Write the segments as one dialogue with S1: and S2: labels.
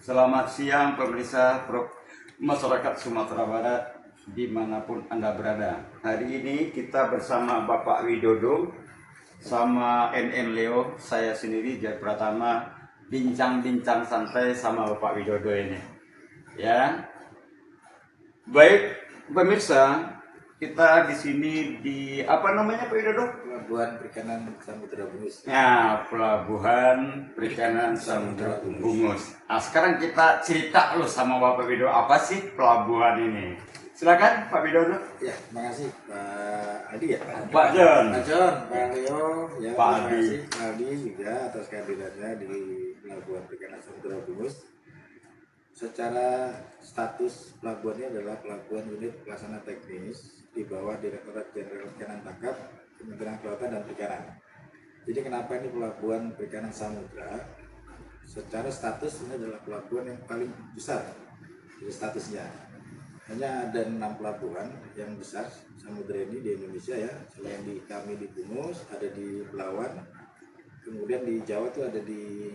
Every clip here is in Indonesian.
S1: Selamat siang pemirsa masyarakat Sumatera Barat dimanapun Anda berada. Hari ini kita bersama Bapak Widodo sama NN Leo, saya sendiri Jaya Pratama, bincang-bincang santai sama Bapak Widodo ini. Ya, baik pemirsa, kita di sini di apa namanya Pak Widodo?
S2: Pelabuhan Perikanan Samudra Bungus.
S1: Ya, Pelabuhan Perikanan Samudra Bungus. Nah, sekarang kita cerita loh sama Bapak Widodo, apa sih pelabuhan ini? Silakan Pak Widodo.
S2: Ya, terima kasih Pak Aldi ya.
S1: Pak John.
S2: Pak John, Pak Leo, ya,
S1: Pak
S2: terima
S1: Aldi.
S2: kasih Pak Aldi juga atas kehadirannya di Pelabuhan Perikanan Samudra Bungus. Secara status pelabuhannya adalah pelabuhan unit pelaksana teknis di bawah Direktorat Jenderal Perikanan Tangkap, Kementerian Kelautan dan Perikanan. Jadi kenapa ini pelabuhan perikanan samudra? Secara status ini adalah pelabuhan yang paling besar dari statusnya. Hanya ada 6 pelabuhan yang besar samudra ini di Indonesia ya. Selain di kami di Bungus, ada di Belawan, kemudian di Jawa itu ada di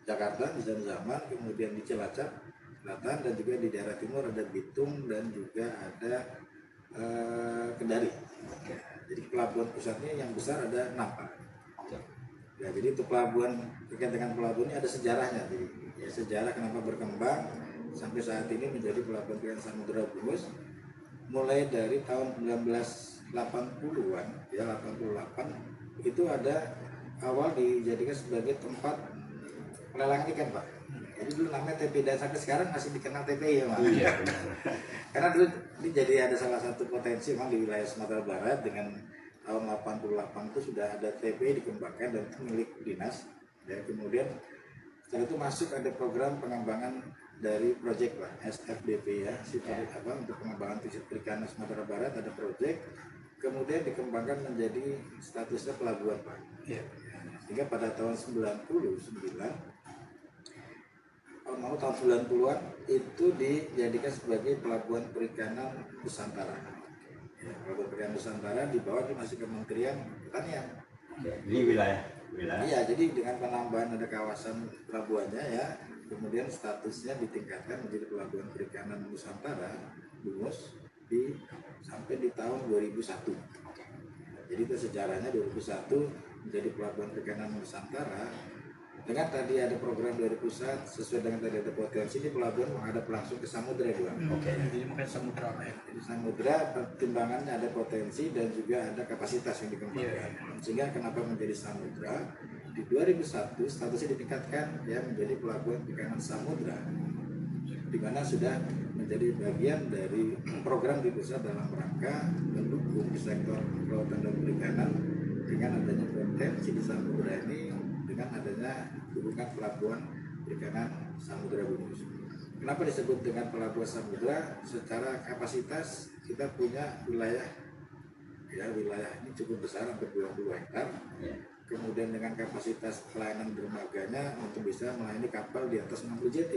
S2: Jakarta, di Zaman, kemudian di Cilacap Selatan, dan juga di daerah timur ada Bitung dan juga ada Kendari. Jadi pelabuhan pusatnya yang besar ada 6 Pak. Ya, jadi untuk pelabuhan, terkait dengan pelabuhan ini ada sejarahnya. Jadi ya, sejarah kenapa berkembang sampai saat ini menjadi pelabuhan perikanan Samudra Bungus mulai dari tahun 1980-an ya, 88 itu ada awal dijadikan sebagai tempat pelelangan ikan Pak. Jadi dulu namanya TPI dan sampai sekarang masih dikenal TPI ya Pak.
S1: Iya.
S2: Karena dulu ini jadi ada salah satu potensi memang di wilayah Sumatera Barat dengan tahun 88 itu sudah ada TPI dikembangkan dan itu milik dinas. Dan kemudian setelah itu masuk ada program pengembangan dari proyek Pak, SFDP ya, untuk pengembangan perikanan Sumatera Barat ada proyek, kemudian dikembangkan menjadi statusnya pelabuhan Pak. Sehingga pada tahun 99 tahun 90-an itu dijadikan sebagai pelabuhan perikanan Nusantara. Ya, pelabuhan perikanan Nusantara di bawah itu masih Kementerian Pertanian.
S1: Di wilayah.
S2: Iya, jadi dengan penambahan ada kawasan pelabuhannya ya, kemudian statusnya ditingkatkan menjadi pelabuhan perikanan Nusantara Bungus sampai di tahun 2001. Jadi itu sejarahnya 2001 menjadi pelabuhan perikanan Nusantara. Dengan tadi ada program dari pusat sesuai dengan tadi ada potensi, ini pelabuhan menghadap langsung ke samudra dua.
S3: Jadi makanya samudra ya.
S2: Jadi samudra pertimbangannya ada potensi dan juga ada kapasitas yang dikembangkan. Sehingga kenapa menjadi samudra? Di 2001 statusnya ditingkatkan ya menjadi pelabuhan perikanan samudra, di mana sudah menjadi bagian dari program di pusat dalam rangka mendukung sektor kelautan dan perikanan dengan adanya potensi di samudra ini, dengan adanya hubungan pelabuhan perikanan Samudra Bungus. Kenapa disebut dengan pelabuhan samudra? Secara kapasitas kita punya wilayah ya, wilayah ini cukup besar, hampir 20 hektar. Kemudian dengan kapasitas pelayanan dermaganya untuk bisa melayani kapal di atas 60 JT.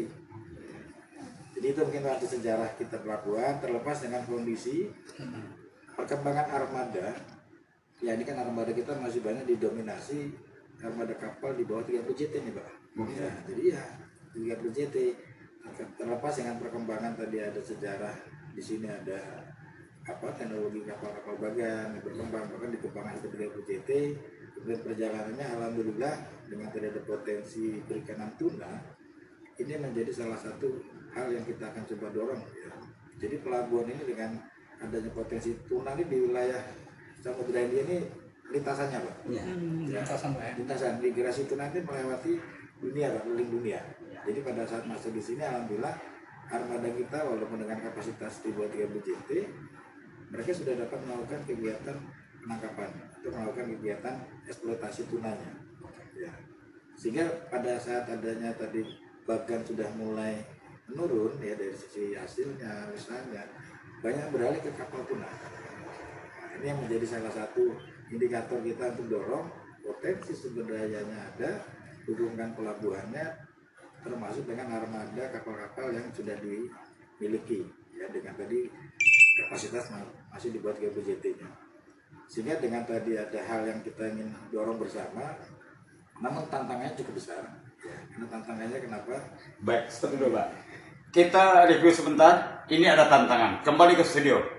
S2: Jadi itu mungkin arti sejarah kita pelabuhan, terlepas dengan kondisi perkembangan armada. Ya ini kan armada kita masih banyak didominasi armada kapal di bawah 30 JT nih Pak. Ya, jadi ya 30 JT. Terlepas dengan perkembangan tadi ada sejarah, di sini ada teknologi kapal-kapal bagan yang berkembang, bahkan dikembangkan sampai 30 JT. Kemudian perjalanannya alhamdulillah dengan tadi ada potensi perikanan tuna, ini menjadi salah satu hal yang kita akan coba dorong ya. Jadi pelabuhan ini dengan adanya potensi tuna ini di wilayah Samudra India ini lintasannya Pak. Lintasan migrasi tuna ini melewati dunia Pak, keliling dunia. Jadi pada saat masuk di sini alhamdulillah armada kita walaupun dengan kapasitas di bawah 30 JT, mereka sudah dapat melakukan kegiatan penangkapan atau melakukan kegiatan eksploitasi tunanya. Ya. Sehingga pada saat adanya tadi bagan sudah mulai menurun ya dari sisi hasilnya misalnya, banyak beralih ke kapal tuna. Nah, ini yang menjadi salah satu indikator kita untuk dorong potensi sumber dayanya ada, hubungan pelabuhannya termasuk dengan armada kapal-kapal yang sudah dimiliki ya, dengan tadi kapasitas masih dibuat GBJT-nya. Sehingga dengan tadi ada hal yang kita ingin dorong bersama, namun tantangannya cukup besar. Ya, karena tantangannya kenapa?
S1: Baik, stop dulu Pak. Kita review sebentar. Ini ada tantangan. Kembali ke studio.